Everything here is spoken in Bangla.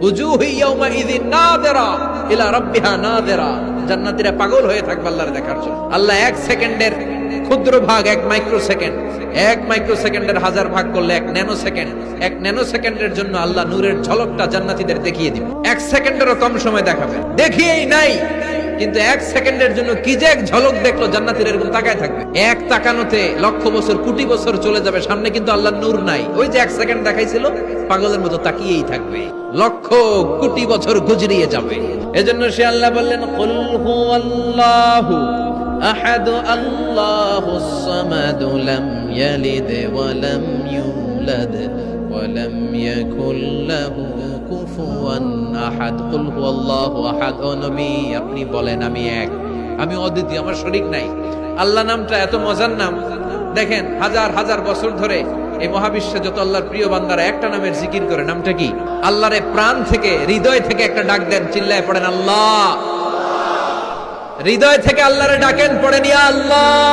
উজুহু ইয়াউমা ইযিন নাযিরা ইলা রাব্বিহা নাযিরা। জান্নাতীরা পাগল হয়ে থাকবে আল্লাহর দেখার জন্য। আল্লাহ এক সেকেন্ডের ক্ষুদ্র ভাগ, এক মাইক্রোসেকেন্ড, এক মাইক্রোসেকেন্ডের হাজার ভাগ করলে এক ন্যানোসেকেন্ড, এক ন্যানোসেকেন্ডের জন্য আল্লাহ নূরের ঝলকটা জান্নাতীদের দেখিয়ে দিবে। এক সেকেন্ডেরও কম সময় দেখাবে, দেখিয়েই নাই, কিন্তু এক সেকেন্ডের জন্য কি যে এক ঝলক দেখলো জান্নাতীরা এরকম তাকায় থাকবে। এক তাকানোতে লক্ষ বছর কোটি বছর চলে যাবে, সামনে কিন্তু আল্লাহর নূর নাই। ওই যে এক সেকেন্ড দেখাইছিল, পাগলের মতো তাকিয়েই থাকবে, লক্ষ কোটি বছর গুজরিয়ে যাবে। এজন্য সে আল্লাহ বললেন, কুল হুয়াল্লাহু আহাদ আল্লাহুস সামাদ লাম ইয়ালিদ ওয়া লাম ইউলাদ ওয়া লাম ইয়াকুল লাহু কুফুয়ান আহাদ। কুল হুয়াল্লাহু আহাদ। ও নবী, আপনি বলেন আমি এক, আমি অদ্বিতীয়, আমার শরীক নাই। আল্লাহ নামটা এত মজার নাম, দেখেন হাজার হাজার বছর ধরে এই মহাবিশ্বে যত আল্লাহর প্রিয় বান্দারা একটা নামের জিকির করে। নামটা কি? আল্লাহরে প্রাণ থেকে, হৃদয় থেকে একটা ডাক দেন, চিল্লায় পড়েন আল্লাহ। হৃদয় থেকে আল্লাহরে ডাকেন, পড়েন ইয়া আল্লাহ।